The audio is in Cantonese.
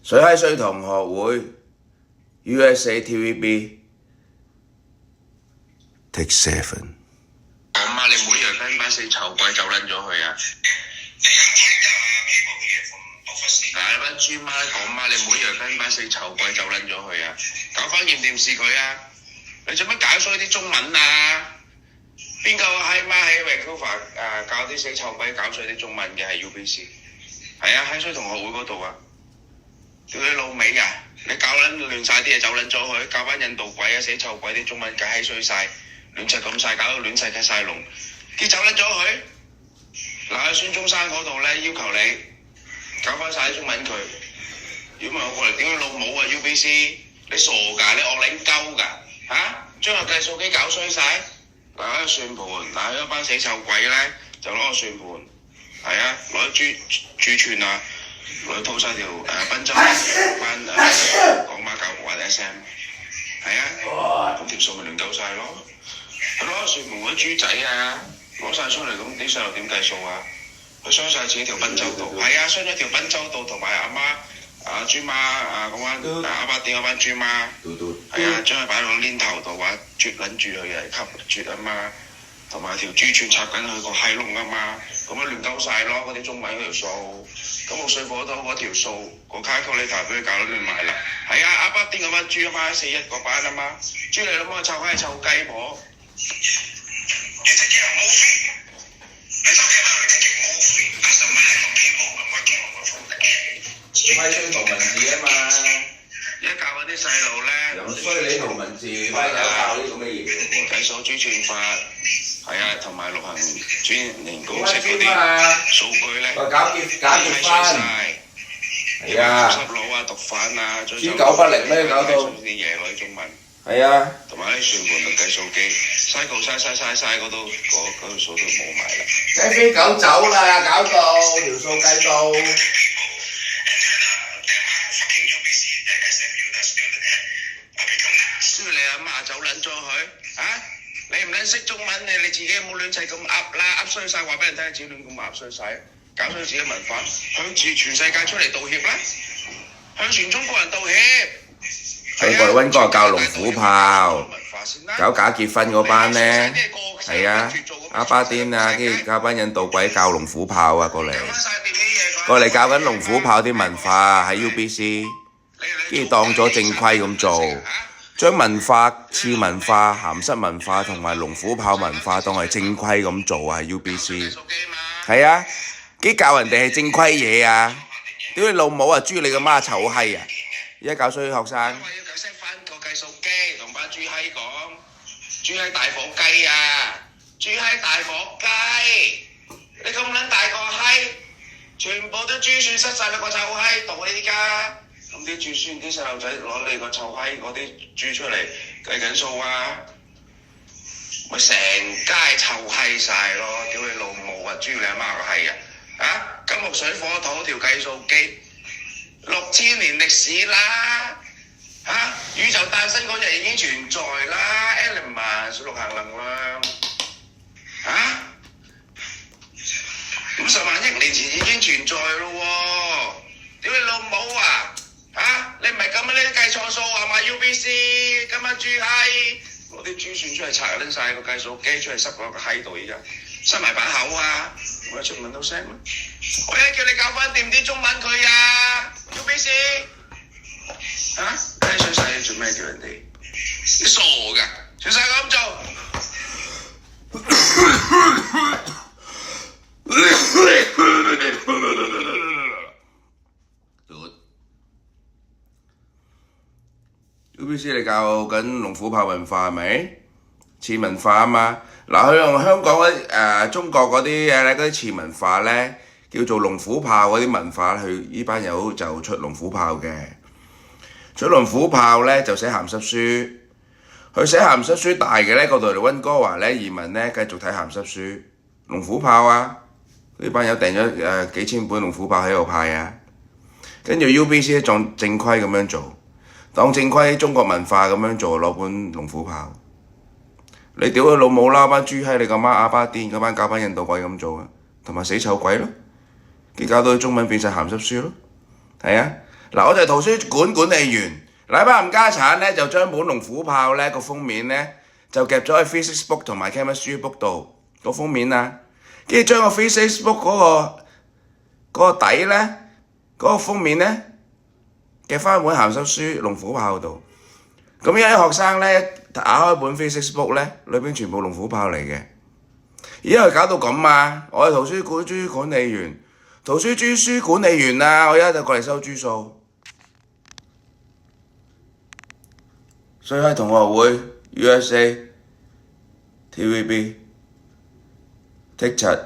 水閪水同學會 USA TVB Take 7。講媽，你唔好以為跟班死臭鬼走撚咗去啊！嗱，你班豬媽講媽，你唔好以為跟班死臭鬼走撚咗去啊！搞翻掂掂事佢啊！你做乜搞衰啲中文啊？邊個閪媽喺 Vancouver 教啲死臭鬼搞衰啲中文嘅係 UBC？ 係啊，閪衰同學會嗰度啊！屌你老味啊！你搞撚亂晒啲嘢，走撚咗去，教班印度鬼啊死臭鬼啲中文梗閪衰晒，亂柒咁晒，搞到亂晒劇晒龍，啲走撚咗去。嗱喺孫中山嗰度咧，要求你搞翻晒啲中文佢。如果唔係我過嚟屌你老母啊 UBC！ 你傻㗎？你惡撚鳩㗎嚇？將個計數機搞衰晒。嗱喺個算盤，嗱一班死臭鬼咧就攞個算盤，係啊，攞啲豬串啊，攞去鋪晒條賓州班港馬教或者 SM， 係啊，咁條數咪亂鳩晒咯。佢攞個算盤嗰啲豬仔啊，攞晒出嚟，咁啲細路點計數啊？佢傷晒自己條賓州道，係啊，傷咗條賓州道同埋阿媽。豬媽嗰班阿巴甸嗰班豬媽，係啊，將佢擺落個鏈頭度，話啜撚住佢嚟吸啜啊嘛，同埋條豬串插緊佢個閪窿啊嘛，咁樣亂鳩晒咯，嗰啲中文嗰條數，咁冇水火到嗰條數，個 calculator 俾佢搞到亂埋啦。係啊，阿巴甸嗰班豬媽41個班啊嘛，豬你老母臭閪臭雞婆。閪衰圖文字啊嘛！而家教嗰啲細路咧，又衰你圖文字，閪有教呢咁嘅嘢。計數珠串法，係啊，同埋陸行專年公式嗰啲數據咧，搞結婚，係啊，濕佬啊、毒販啊，豬狗不靈咩搞到？啲嘢攞啲中文，係啊，同埋啲算盤同計數機，cycle嘥嗰度嗰條數都冇埋啦。雞飛狗走啦，搞到條數計到。你阿媽走撚咗佢啊！你唔撚識中文，你自己冇亂齊咁噏啦，噏衰晒，話俾人聽，自己亂咁噏衰晒，搞衰自己文化，向住全世界出嚟道歉啦，向全中國人道歉。喺過嚟溫哥教龍虎豹，搞假結婚嗰班咧，係啊，阿巴甸啊，跟住教班印度鬼教龍虎豹啊，過嚟教緊龍虎豹啲文化喺 UBC， 跟住當咗正規咁做。將文化、次文化、鹹濕文化同埋龍虎豹文化當係正規咁做啊！係 UBC， 係啊，幾教人哋係正規嘢啊！屌你老母啊！豬你個媽臭閪啊！而家教衰學生。要解釋翻個計數機，同班豬閪講，豬閪大火雞啊！豬閪大火雞，你咁撚大個閪，全部都豬算失晒你個臭閪度你家。咁啲豬孫啲細路仔攞你個臭閪嗰啲豬出嚟計緊數啊！咪成街臭閪晒咯！屌你老母啊！豬你阿媽個閪啊！啊！金木水火土條計數機6000年歷史啦！嚇！宇宙誕生嗰日已經存在啦 ，Element 陸行能量嚇！50萬億年前已經存在咯喎！屌你老母啊！嚇！你唔係咁啊？你計錯數啊嘛 UBC， 今晚豬閪攞啲豬算出嚟拆撚晒個計數機出嚟塞落個閪度而家，塞埋把口啊！我一出問到聲咩？我而家叫你教翻掂啲中文佢啊 UBC 嚇！閪衰晒做咩叫人哋？你傻㗎？全世界咁做。UBC 你教緊龍虎豹文化係咪？次文化啊嘛，嗱佢用香港中國嗰啲嘢咧，嗰啲次文化咧叫做龍虎豹嗰啲文化，佢呢班友就出龍虎豹嘅。出龍虎豹咧就寫鹹濕書，佢寫鹹濕書大嘅咧，過到嚟溫哥華咧移民咧繼續睇鹹濕書。龍虎豹啊，呢班友訂咗幾千本龍虎豹喺度派啊，跟住 UBC 當正規咁樣做。當正規中國文化咁樣做，攞本龍虎豹，你屌佢老母啦！班豬閪你個媽阿巴甸嗰班教班印度鬼咁做啊，同埋死臭鬼咯，結搞到中文變晒鹹濕書咯，係啊！嗱，我就係圖書館管理員，禮拜冚家產咧就將本龍虎豹咧個封面咧就夾咗喺 Physics Book 同埋 Chemistry Book 度個封面啊，跟住將個 Physics Book 嗰個底咧嗰個封面咧夾翻本鹹濕書龍虎豹度。咁而家啲學生咧打開本 Physics Book 咧，裏邊全部龍虎豹嚟嘅。而家佢搞到咁啊！我係圖書館管理員，圖書管理員啊！我而家就過嚟收豬數。水閪同學會 USA TVB 剔柒。